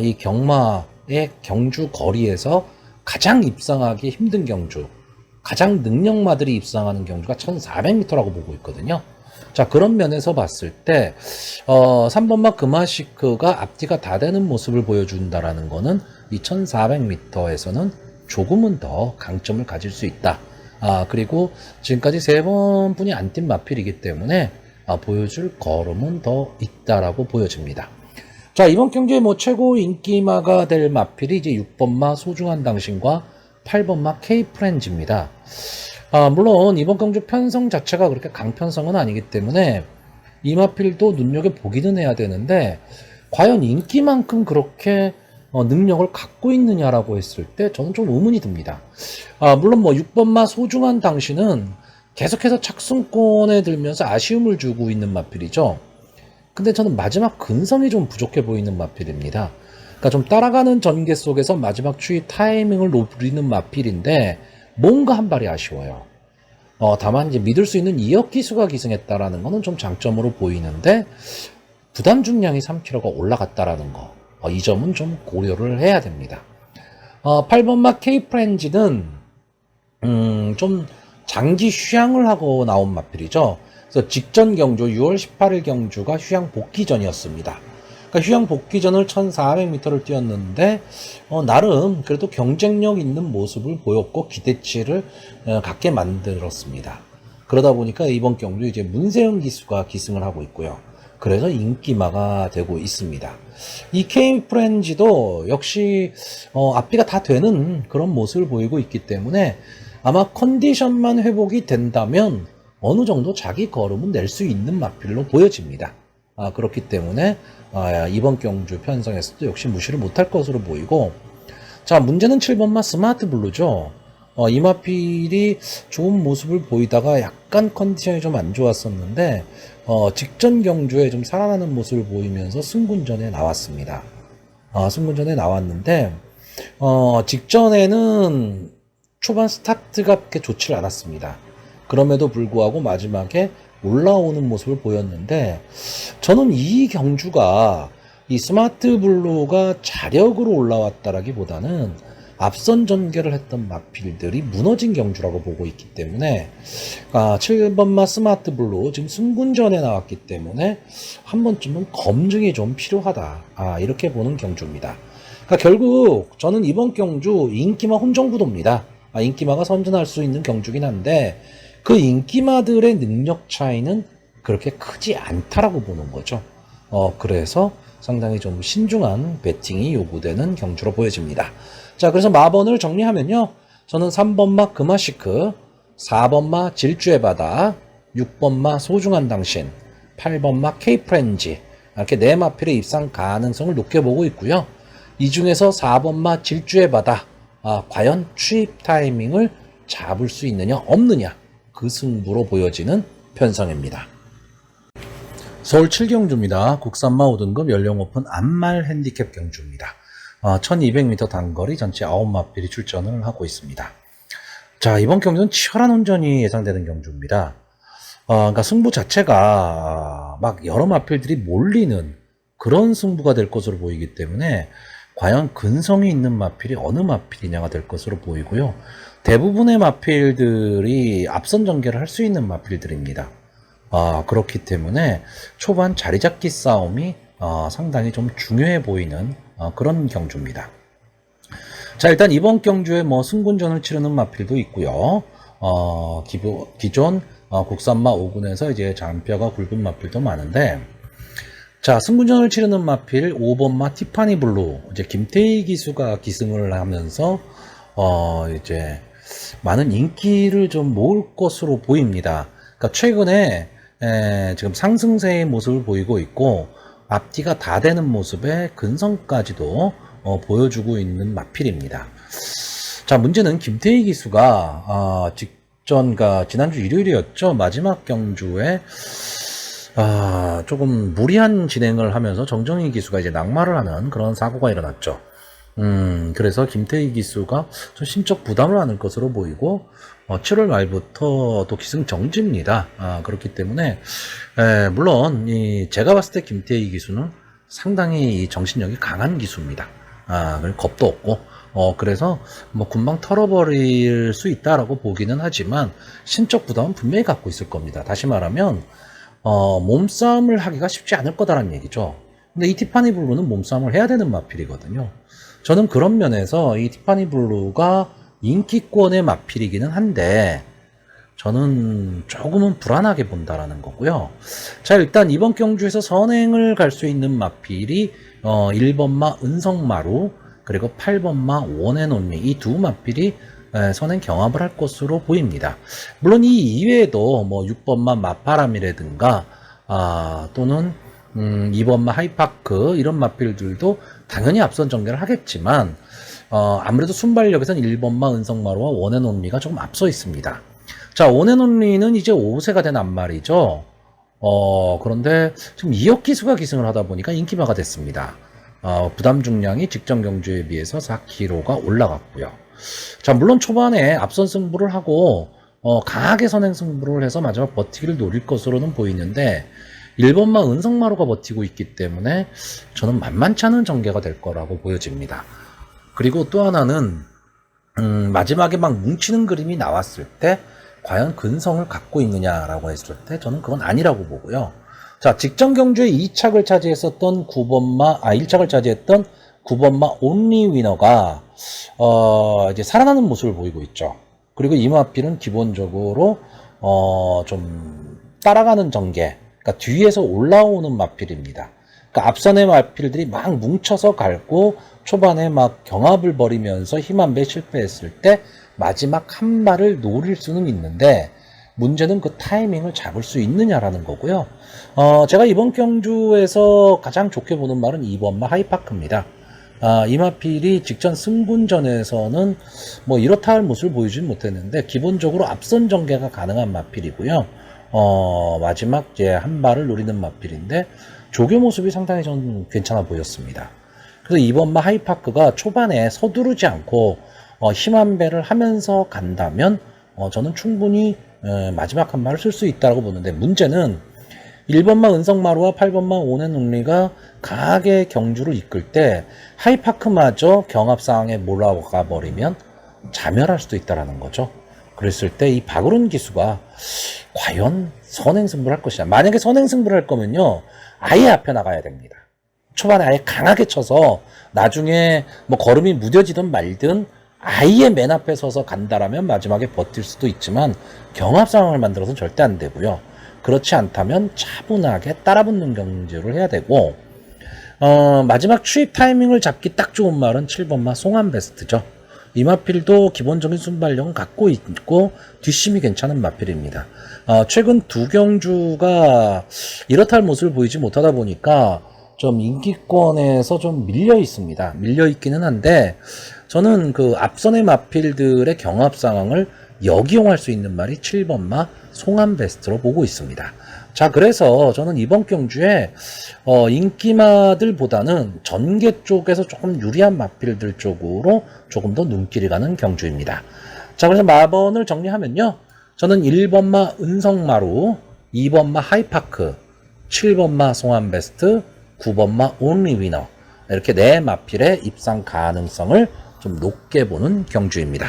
[SPEAKER 1] 이 경마의 경주 거리에서 가장 입상하기 힘든 경주, 가장 능력마들이 입상하는 경주가 1400m라고 보고 있거든요. 자, 그런 면에서 봤을 때 3번마 그마시크가 앞뒤가 다 되는 모습을 보여준다라는 거는 이 1400m에서는 조금은 더 강점을 가질 수 있다. 그리고 지금까지 3번뿐이 안 뛴 마필이기 때문에 보여줄 걸음은 더 있다라고 보여집니다. 자, 이번 경기에 최고 인기마가 될 마필이 이제 6번마 소중한 당신과 8번마 K프렌즈입니다. 물론 이번 경주 편성 자체가 그렇게 강편성은 아니기 때문에 이 마필도 눈여겨보기는 해야 되는데 과연 인기만큼 그렇게 능력을 갖고 있느냐라고 했을 때 저는 좀 의문이 듭니다. 물론 6번마 소중한 당신은 계속해서 착순권에 들면서 아쉬움을 주고 있는 마필이죠. 근데 저는 마지막 근성이 좀 부족해 보이는 마필입니다. 그러니까 좀 따라가는 전개 속에서 마지막 추입 타이밍을 노리는 마필인데 뭔가 한 발이 아쉬워요. 다만 이제 믿을 수 있는 2억 기수가 기승했다라는 거는 좀 장점으로 보이는데 부담 중량이 3kg가 올라갔다라는 거. 이 점은 좀 고려를 해야 됩니다. 8번 막 K-프렌즈는 좀 장기 휴양을 하고 나온 마필이죠. 그래서 직전 경주 6월 18일 경주가 휴양 복귀전이었습니다. 그러니까 휴양 복귀전을 1400m를 뛰었는데 나름 그래도 경쟁력 있는 모습을 보였고 기대치를 갖게 만들었습니다. 그러다 보니까 이번 경주 이제 문세영 기수가 기승을 하고 있고요. 그래서 인기마가 되고 있습니다. 이 K-프렌즈도 역시 앞뒤가 다 되는 그런 모습을 보이고 있기 때문에 아마 컨디션만 회복이 된다면 어느 정도 자기 걸음은 낼 수 있는 마필로 보여집니다. 그렇기 때문에 이번 경주 편성에서도 역시 무시를 못할 것으로 보이고, 자, 문제는 7번마 스마트 블루죠. 이 마필이 좋은 모습을 보이다가 약간 컨디션이 좀 안 좋았었는데 직전 경주에 좀 살아나는 모습을 보이면서 승군전에 나왔습니다. 승군전에 나왔는데 직전에는 초반 스타트가 그렇게 좋지 않았습니다. 그럼에도 불구하고 마지막에 올라오는 모습을 보였는데 저는 이 경주가 이 스마트 블루가 자력으로 올라왔다라기보다는 앞선 전개를 했던 마필들이 무너진 경주라고 보고 있기 때문에 7번마 스마트 블루 지금 승군전에 나왔기 때문에 한 번쯤은 검증이 좀 필요하다, 이렇게 보는 경주입니다. 그러니까 결국 저는 이번 경주 인기마 혼정구도입니다. 인기마가 선전할 수 있는 경주긴 한데 그 인기마들의 능력 차이는 그렇게 크지 않다라고 보는 거죠. 그래서 상당히 좀 신중한 배팅이 요구되는 경주로 보여집니다. 자, 그래서 마번을 정리하면요. 저는 3번마 금화시크, 4번마 질주의 바다, 6번마 소중한 당신, 8번마 K-프렌즈 이렇게 네 마필의 입상 가능성을 높게 보고 있고요. 이 중에서 4번마 질주의 바다, 과연 추입 타이밍을 잡을 수 있느냐 없느냐 그 승부로 보여지는 편성입니다. 서울 7경주입니다. 국산마 5등급 연령 오픈 안말 핸디캡 경주입니다. 1200m 단거리 전체 9마필이 출전을 하고 있습니다. 자, 이번 경주는 치열한 혼전이 예상되는 경주입니다. 그러니까 승부 자체가 막 여러 마필들이 몰리는 그런 승부가 될 것으로 보이기 때문에 과연 근성이 있는 마필이 어느 마필이냐가 될 것으로 보이고요. 대부분의 마필들이 앞선 전개를 할 수 있는 마필들입니다. 그렇기 때문에 초반 자리 잡기 싸움이 상당히 좀 중요해 보이는 그런 경주입니다. 자, 일단 이번 경주에 승군전을 치르는 마필도 있고요. 기존 국산마 5군에서 이제 잔뼈가 굵은 마필도 많은데, 자, 승군전을 치르는 마필 5번마 티파니 블루, 이제 김태희 기수가 기승을 하면서 이제 많은 인기를 좀 모을 것으로 보입니다. 그러니까 최근에 지금 상승세의 모습을 보이고 있고 앞뒤가 다 되는 모습에 근성까지도 보여주고 있는 마필입니다. 자, 문제는 김태희 기수가 지난주 일요일이었죠. 마지막 경주에 조금 무리한 진행을 하면서 정정희 기수가 이제 낙마를 하는 그런 사고가 일어났죠. 그래서 김태희 기수가 좀 심적 부담을 안을 것으로 보이고 7월 말부터 또 기승 정지입니다. 그렇기 때문에 물론 제가 봤을 때 김태희 기수는 상당히 정신력이 강한 기수입니다. 겁도 없고 그래서 금방 털어버릴 수 있다라고 보기는 하지만 심적 부담은 분명히 갖고 있을 겁니다. 다시 말하면 몸싸움을 하기가 쉽지 않을 거다라는 얘기죠. 근데 이 티파니 블루는 몸싸움을 해야 되는 마필이거든요. 저는 그런 면에서 이 티파니 블루가 인기권의 마필이기는 한데 저는 조금은 불안하게 본다라는 거고요. 자, 일단 이번 경주에서 선행을 갈 수 있는 마필이 1번마 은성마루 그리고 8번마 원앤온리 이 두 마필이 선행 경합을 할 것으로 보입니다. 물론 이 이외에도 6번마 마파람이라든가 또는 2번마 하이파크 이런 마필들도 당연히 앞선 전개를 하겠지만 아무래도 순발력에선 1번마 은성마루와 원앤온리가 조금 앞서 있습니다. 자, 원앤온리는 이제 5세가 된 앞말이죠. 그런데 지금 2억 기수가 기승을 하다 보니까 인기마가 됐습니다. 부담 중량이 직전 경주에 비해서 4kg가 올라갔고요. 자, 물론 초반에 앞선 승부를 하고 강하게 선행 승부를 해서 마지막 버티기를 노릴 것으로는 보이는데 1번마 은성마루가 버티고 있기 때문에 저는 만만치 않은 전개가 될 거라고 보여집니다. 그리고 또 하나는 마지막에 막 뭉치는 그림이 나왔을 때 과연 근성을 갖고 있느냐라고 했을 때 저는 그건 아니라고 보고요. 자, 직전 경주에 2착을 차지했었던 1착을 차지했던 9번마 온리 위너가 이제 살아나는 모습을 보이고 있죠. 그리고 이 마필은 기본적으로 좀 따라가는 전개, 그러니까 뒤에서 올라오는 마필입니다. 그러니까 앞선의 마필들이 막 뭉쳐서 갈고 초반에 막 경합을 벌이면서 힘 한 배 실패했을 때 마지막 한 발을 노릴 수는 있는데 문제는 그 타이밍을 잡을 수 있느냐라는 거고요. 제가 이번 경주에서 가장 좋게 보는 말은 2번마 하이파크입니다. 이 마필이 직전 승분전에서는 뭐 이렇다 할 모습을 보여주진 못했는데 기본적으로 앞선 전개가 가능한 마필이고요. 마지막 이제 한 발을 노리는 마필인데 조교 모습이 상당히 좀 괜찮아 보였습니다. 그래서 2번마 하이파크가 초반에 서두르지 않고 힘 한 배를 하면서 간다면 저는 충분히 마지막 한 발을 쓸 수 있다고 보는데 문제는 1번마 은성마루와 8번마 오넨운리가 강하게 경주를 이끌 때 하이파크마저 경합 상황에 몰아가 버리면 자멸할 수도 있다는 거죠. 그랬을 때 이 박으론 기수가 과연 선행승부를 할 것이냐. 만약에 선행승부를 할 거면요 아예 앞에 나가야 됩니다. 초반에 아예 강하게 쳐서 나중에 뭐 걸음이 무뎌지든 말든 아예 맨 앞에 서서 간다라면 마지막에 버틸 수도 있지만 경합 상황을 만들어서는 절대 안 되고요. 그렇지 않다면 차분하게 따라붙는 경주를 해야 되고 마지막 추입 타이밍을 잡기 딱 좋은 말은 7번마 송암베스트죠. 이 마필도 기본적인 순발력은 갖고 있고 뒷심이 괜찮은 마필입니다. 최근 두 경주가 이렇다 할 모습을 보이지 못하다 보니까 좀 인기권에서 좀 밀려 있습니다. 밀려 있기는 한데 저는 그 앞선의 마필들의 경합 상황을 역이용할 수 있는 말이 7번마 송암베스트로 보고 있습니다. 자, 그래서 저는 이번 경주에 인기마들보다는 전개 쪽에서 조금 유리한 마필들 쪽으로 조금 더 눈길이 가는 경주입니다. 자, 그래서 마번을 정리하면요. 저는 1번마 은성마루, 2번마 하이파크, 7번마 송암베스트, 9번마 온리위너 이렇게 네 마필의 입상 가능성을 좀 높게 보는 경주입니다.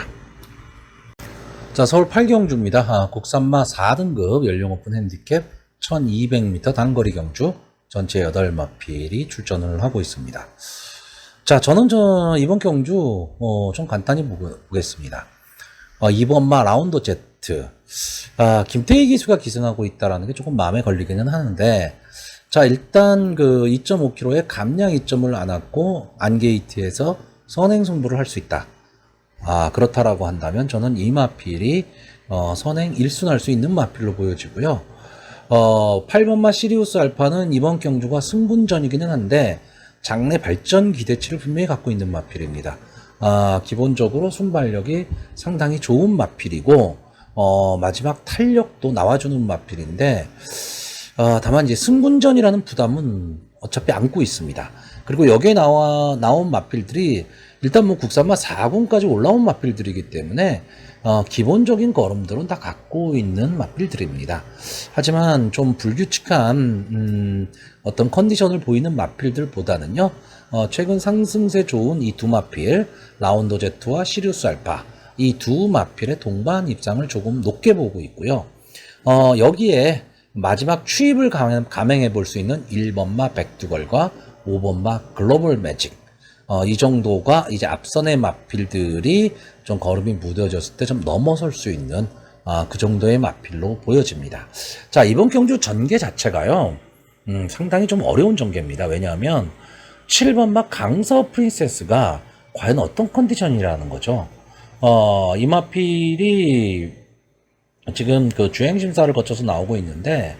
[SPEAKER 1] 자, 서울 8경주입니다. 국산마 4등급 연령 오픈 핸디캡 1200m 단거리 경주 전체 8마필이 출전을 하고 있습니다. 자, 저는 이번 경주 좀 간단히 보겠습니다. 2번마 라운더 제트. 김태희 기수가 기승하고 있다는 게 조금 마음에 걸리기는 하는데 자, 일단 그 2.5km의 감량 2점을 안았고 안게이트에서 선행 승부를 할 수 있다. 그렇다라고 한다면 저는 이 마필이 선행 1순 할 수 있는 마필로 보여지고요. 8번마 시리우스 알파는 이번 경주가 승분전이기는 한데 장래 발전 기대치를 분명히 갖고 있는 마필입니다. 기본적으로 순발력이 상당히 좋은 마필이고 마지막 탄력도 나와주는 마필인데 다만 이제 승분전이라는 부담은 어차피 안고 있습니다. 그리고 여기에 나온 마필들이 일단 뭐 국산마 4군까지 올라온 마필들이기 때문에 기본적인 걸음들은 다 갖고 있는 마필들입니다. 하지만 좀 불규칙한 어떤 컨디션을 보이는 마필들보다는요 최근 상승세 좋은 이 두 마필 라운더 제트와 시리우스 알파 이 두 마필의 동반 입장을 조금 높게 보고 있고요. 여기에 마지막 추입을 감행해 볼 수 있는 1번마 백두걸과 5번마 글로벌 매직 이 정도가 이제 앞선의 마필들이 좀 걸음이 무뎌졌을 때 좀 넘어설 수 있는 그 정도의 마필로 보여집니다. 자, 이번 경주 전개 자체가요 상당히 좀 어려운 전개입니다. 왜냐하면 7번마 강서 프린세스가 과연 어떤 컨디션이라는 거죠. 이 마필이 지금 그 주행심사를 거쳐서 나오고 있는데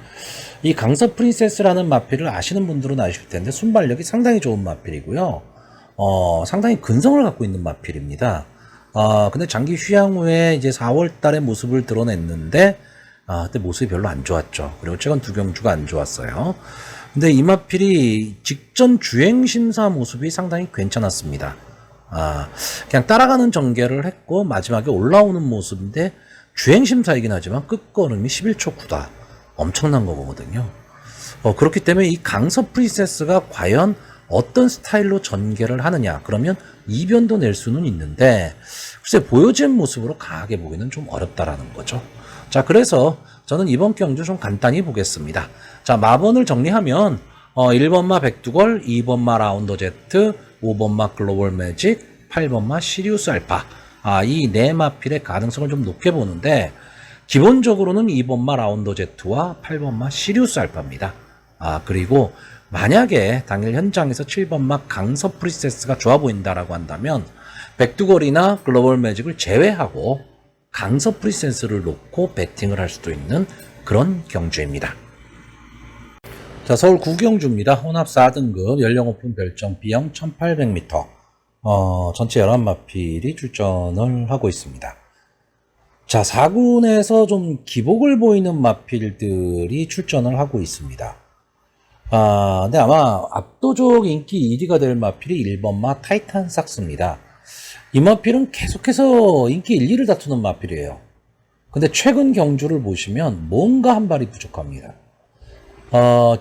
[SPEAKER 1] 이 강서 프린세스라는 마필을 아시는 분들은 아실 텐데 순발력이 상당히 좋은 마필이고요. 상당히 근성을 갖고 있는 마필입니다. 근데 장기 휴양 후에 이제 4월 달에 모습을 드러냈는데 그때 모습이 별로 안 좋았죠. 그리고 최근 두 경주가 안 좋았어요. 근데 이마필이 직전 주행 심사 모습이 상당히 괜찮았습니다. 그냥 따라가는 전개를 했고 마지막에 올라오는 모습인데 주행 심사이긴 하지만 끝걸음이 11초 9다. 엄청난 거거든요. 그렇기 때문에 이 강서 프린세스가 과연 어떤 스타일로 전개를 하느냐, 그러면 이변도 낼 수는 있는데 글쎄 보여진 모습으로 강하게 보기는 좀 어렵다라는 거죠. 자, 그래서 저는 이번 경주 좀 간단히 보겠습니다. 자, 마번을 정리하면 1번마 백두걸, 2번마 라운더 제트, 5번마 글로벌 매직, 8번마 시리우스 알파. 이 네 마필의 가능성을 좀 높게 보는데 기본적으로는 2번마 라운더 제트와 8번마 시리우스 알파입니다. 그리고 만약에 당일 현장에서 7번마 강서 프린세스가 좋아 보인다라고 한다면 백두걸이나 글로벌 매직을 제외하고 강서 프린세스를 놓고 배팅을 할 수도 있는 그런 경주입니다. 자, 서울 구경주입니다. 혼합 4등급 연령 오픈 별점 B형 1800m. 전체 11마필이 출전을 하고 있습니다. 자, 4군에서 좀 기복을 보이는 마필들이 출전을 하고 있습니다. 근데 아마 압도적 인기 1위가 될 마필이 1번마 타이탄 삭스입니다. 이 마필은 계속해서 인기 1, 2를 다투는 마필이에요. 근데 최근 경주를 보시면 뭔가 한 발이 부족합니다.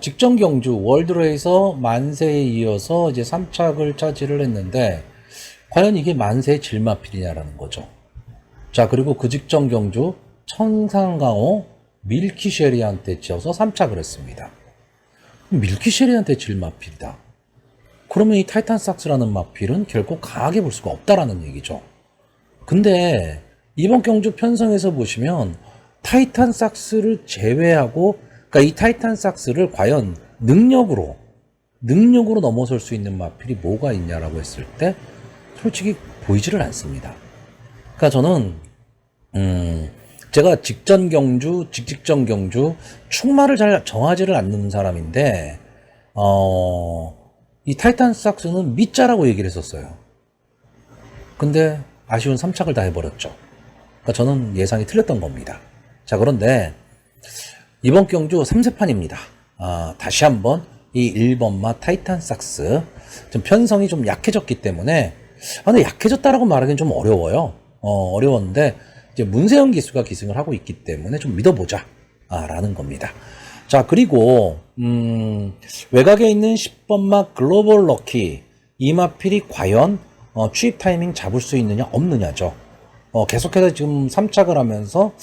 [SPEAKER 1] 직전 경주 월드레이서 만세에 이어서 이제 3착을 차지를 했는데 과연 이게 만세의 질마필이냐라는 거죠. 자, 그리고 그 직전 경주 천상강호 밀키쉐리한테 치어서 3착을 했습니다. 밀키쉐리한테 질마필이다. 그러면 이 타이탄 삭스라는 마필은 결코 강하게 볼 수가 없다라는 얘기죠. 근데 이번 경주 편성에서 보시면 타이탄 삭스를 제외하고, 그러니까 이 타이탄 삭스를 과연 능력으로 넘어설 수 있는 마필이 뭐가 있냐라고 했을 때 솔직히 보이지를 않습니다. 그러니까 저는 제가 직전 경주, 직직전 경주 축마를 잘 정하지를 않는 사람인데 이 타이탄 삭스는 밑자라고 얘기를 했었어요. 근데 아쉬운 3착을 다 해버렸죠. 그러니까 저는 예상이 틀렸던 겁니다. 자, 그런데 이번 경주 3세판입니다. 다시 한번 이 1번마 타이탄 삭스 좀 편성이 좀 약해졌기 때문에 근데 약해졌다라고 말하기는 좀 어려워요. 어려웠는데 이제 문세영 기수가 기승을 하고 있기 때문에 좀 믿어보자 라는 겁니다. 자, 그리고 외곽에 있는 10번마 글로벌 럭키 이 마필이 과연 취입 타이밍 잡을 수 있느냐 없느냐죠. 계속해서 지금 3착을 하면서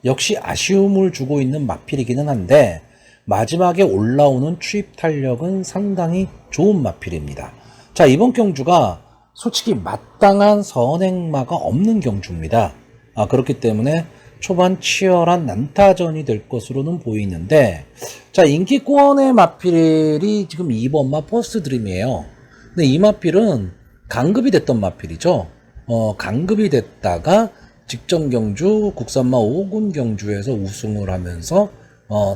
[SPEAKER 1] 역시 아쉬움을 주고 있는 마필이기는 한데 마지막에 올라오는 취입 탄력은 상당히 좋은 마필입니다. 자, 이번 경주가 솔직히 마땅한 선행마가 없는 경주입니다. 그렇기 때문에 초반 치열한 난타전이 될 것으로는 보이는데, 자, 인기권의 마필이 지금 2번마 퍼스트 드림이에요. 근데 이 마필은 강급이 됐던 마필이죠. 강급이 됐다가 직전 경주 국산마 5군 경주에서 우승을 하면서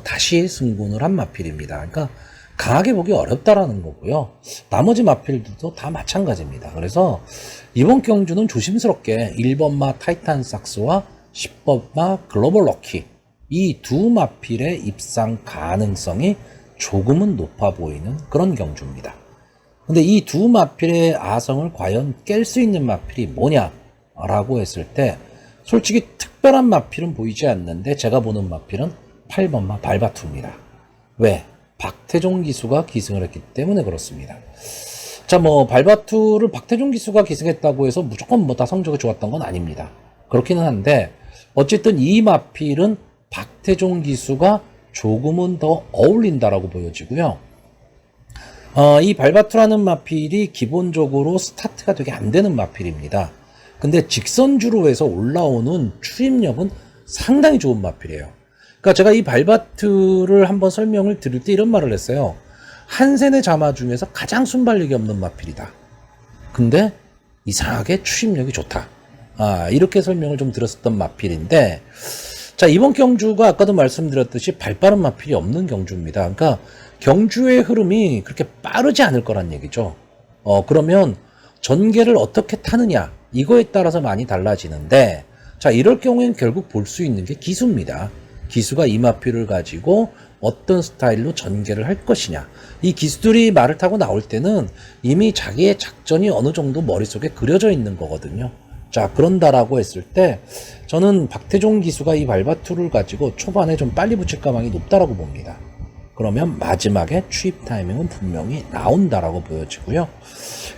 [SPEAKER 1] 다시 승군을 한 마필입니다. 그러니까 강하게 보기 어렵다라는 거고요. 나머지 마필들도 다 마찬가지입니다. 그래서 이번 경주는 조심스럽게 1번마 타이탄 삭스와 10번마 글로벌 럭키 이 두 마필의 입상 가능성이 조금은 높아 보이는 그런 경주입니다. 근데 이 두 마필의 아성을 과연 깰 수 있는 마필이 뭐냐라고 했을 때 솔직히 특별한 마필은 보이지 않는데 제가 보는 마필은 8번마 발바투입니다. 왜? 박태종 기수가 기승을 했기 때문에 그렇습니다. 자, 발바투를 박태종 기수가 기승했다고 해서 무조건 다 성적이 좋았던 건 아닙니다. 그렇기는 한데 어쨌든 이 마필은 박태종 기수가 조금은 더 어울린다라고 보여지고요. 이 발바투라는 마필이 기본적으로 스타트가 되게 안 되는 마필입니다. 근데 직선주로 해서 올라오는 추임력은 상당히 좋은 마필이에요. 그러니까 제가 이 발바투를 한번 설명을 드릴 때 이런 말을 했어요. 한 세네 자마 중에서 가장 순발력이 없는 마필이다. 근데 이상하게 추임력이 좋다. 이렇게 설명을 좀 들었었던 마필인데, 자, 이번 경주가 아까도 말씀드렸듯이 발빠른 마필이 없는 경주입니다. 그러니까 경주의 흐름이 그렇게 빠르지 않을 거란 얘기죠. 그러면 전개를 어떻게 타느냐 이거에 따라서 많이 달라지는데, 자, 이럴 경우에는 결국 볼 수 있는 게 기수입니다. 기수가 이 마필을 가지고 어떤 스타일로 전개를 할 것이냐. 이 기수들이 말을 타고 나올 때는 이미 자기의 작전이 어느 정도 머릿속에 그려져 있는 거거든요. 자, 그런다라고 했을 때 저는 박태종 기수가 이 발바투를 가지고 초반에 좀 빨리 붙일 가망이 높다라고 봅니다. 그러면 마지막에 추입 타이밍은 분명히 나온다라고 보여지고요.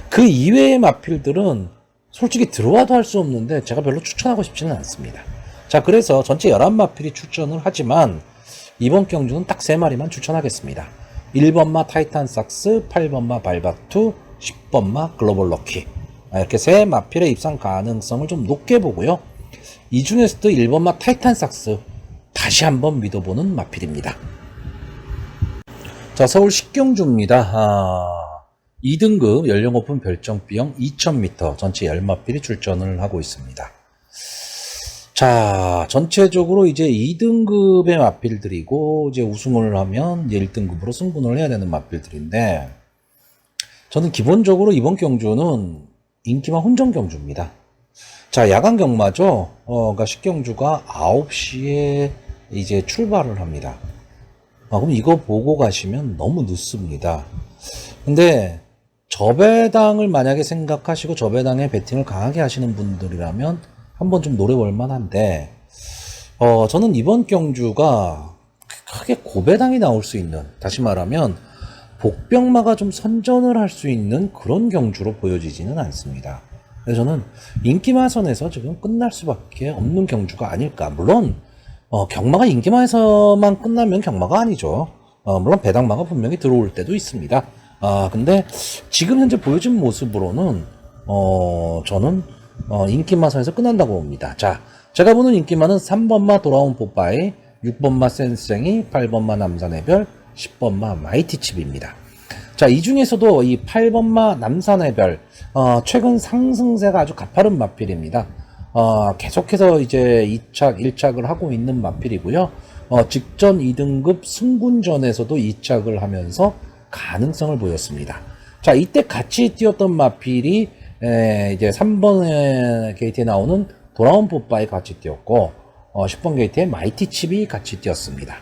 [SPEAKER 1] 그 이외의 마필들은 솔직히 들어와도 할 수 없는데 제가 별로 추천하고 싶지는 않습니다. 자, 그래서 전체 11마필이 추천을 하지만 이번 경주는 딱 3마리만 추천하겠습니다. 1번마 타이탄삭스, 8번마 발바투, 10번마 글로벌 럭키. 이렇게 3마필의 입상 가능성을 좀 높게 보고요. 이 중에서도 1번마 타이탄삭스 다시 한번 믿어보는 마필입니다. 자, 서울 식경주입니다. 2등급 연령 오픈 별정 B형 2000m 전체 10마필이 출전을 하고 있습니다. 자, 전체적으로 이제 2등급의 마필들이고, 이제 우승을 하면 이제 1등급으로 승분을 해야 되는 마필들인데, 저는 기본적으로 이번 경주는 인기만 혼전 경주입니다. 자, 야간 경마죠. 그러니까 식경주가 9시에 이제 출발을 합니다. 그럼 이거 보고 가시면 너무 늦습니다. 근데 저배당을 만약에 생각하시고 저배당에 베팅을 강하게 하시는 분들이라면 한번 좀 노려볼 만한데, 저는 이번 경주가 크게 고배당이 나올 수 있는, 다시 말하면 복병마가 좀 선전을 할 수 있는 그런 경주로 보여지지는 않습니다. 그래서 저는 인기마선에서 지금 끝날 수밖에 없는 경주가 아닐까. 물론 경마가 인기마에서만 끝나면 경마가 아니죠. 물론 배당마가 분명히 들어올 때도 있습니다. 근데 지금 현재 보여진 모습으로는 저는 인기마선에서 끝난다고 봅니다. 자, 제가 보는 인기마는 3번마 돌아온 뽀빠이, 6번마 센스쟁이, 8번마 남산의 별, 10번마 마이티칩입니다. 자, 이 중에서도 이 8번마 남산의 별, 최근 상승세가 아주 가파른 마필입니다. 계속해서 이제 2착, 1착을 하고 있는 마필이고요. 직전 2등급 승군전에서도 2착을 하면서 가능성을 보였습니다. 자, 이때 같이 뛰었던 마필이 이제 3번 게이트에 나오는 돌아온 뽀빠이 같이 뛰었고, 10번 게이트에 마이티칩이 같이 뛰었습니다.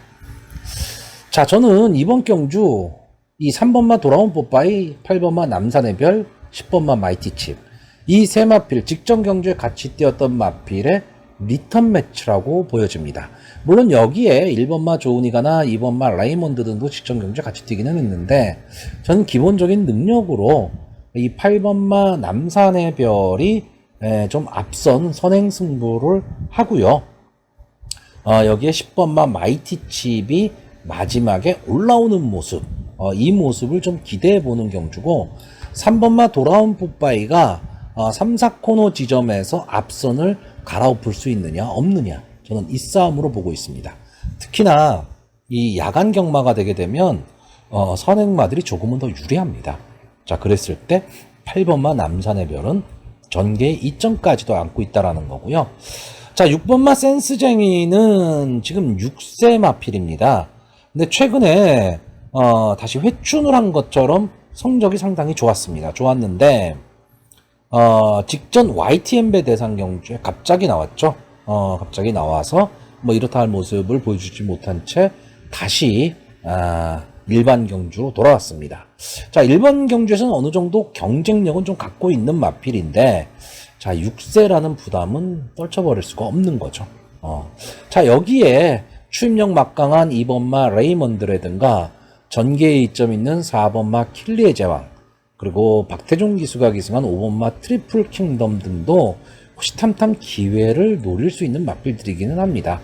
[SPEAKER 1] 자, 저는 이번 경주 이 3번마 돌아온 뽀빠이, 8번마 남산의 별, 10번마 마이티칩, 이 세 마필, 직전 경주에 같이 뛰었던 마필의 리턴 매치라고 보여집니다. 물론 여기에 1번마 조은이가나 2번마 라이몬드 등도 직전 경주에 같이 뛰기는 했는데, 저는 기본적인 능력으로 이 8번마 남산의 별이 좀 앞선 선행 승부를 하고요. 여기에 10번마 마이티칩이 마지막에 올라오는 모습, 이 모습을 좀 기대해 보는 경주고, 3번마 돌아온 뽀빠이가 3, 4코너 지점에서 앞선을 갈아엎을 수 있느냐 없느냐, 저는 이 싸움으로 보고 있습니다. 특히나 이 야간 경마가 되게 되면 선행마들이 조금은 더 유리합니다. 자, 그랬을 때 8번마 남산의 별은 전개의 2점까지도 안고 있다라는 거고요. 자, 6번마 센스쟁이는 지금 6세 마필입니다. 근데 최근에 다시 회춘을 한 것처럼 성적이 상당히 좋았습니다. 좋았는데 직전 YTM배 대상 경주에 갑자기 나왔죠. 갑자기 나와서 뭐 이렇다 할 모습을 보여주지 못한 채 다시 일반 경주로 돌아왔습니다. 자, 일반 경주에서는 어느 정도 경쟁력은 좀 갖고 있는 마필인데, 자, 6세라는 부담은 떨쳐버릴 수가 없는 거죠. 자, 여기에 추임력 막강한 2번마 레이먼드라든가 전개에 이점 있는 4번마 킬리의 제왕, 그리고 박태종 기수가 기승한 5번마 트리플 킹덤 등도 호시탐탐 기회를 노릴 수 있는 마필들이기는 합니다.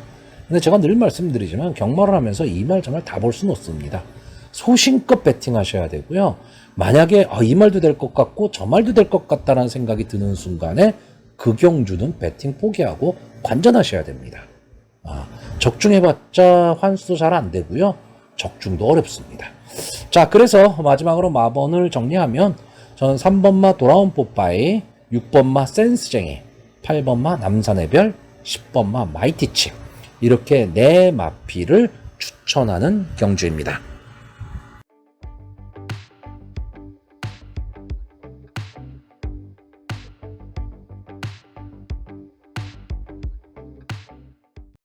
[SPEAKER 1] 근데 제가 늘 말씀드리지만 경마를 하면서 이 말 저 말 다 볼 수는 없습니다. 소신껏 배팅 하셔야 되고요. 만약에 이 말도 될 것 같고 저 말도 될 것 같다라는 생각이 드는 순간에 그 경주는 배팅 포기하고 관전하셔야 됩니다. 적중해봤자 환수도 잘 안 되고요. 적중도 어렵습니다. 자, 그래서 마지막으로 마번을 정리하면 저는 3번마 돌아온 뽀빠이, 6번마 센스쟁이, 8번마 남산의 별, 10번마 마이티칩, 이렇게 4마필을 추천하는 경주입니다.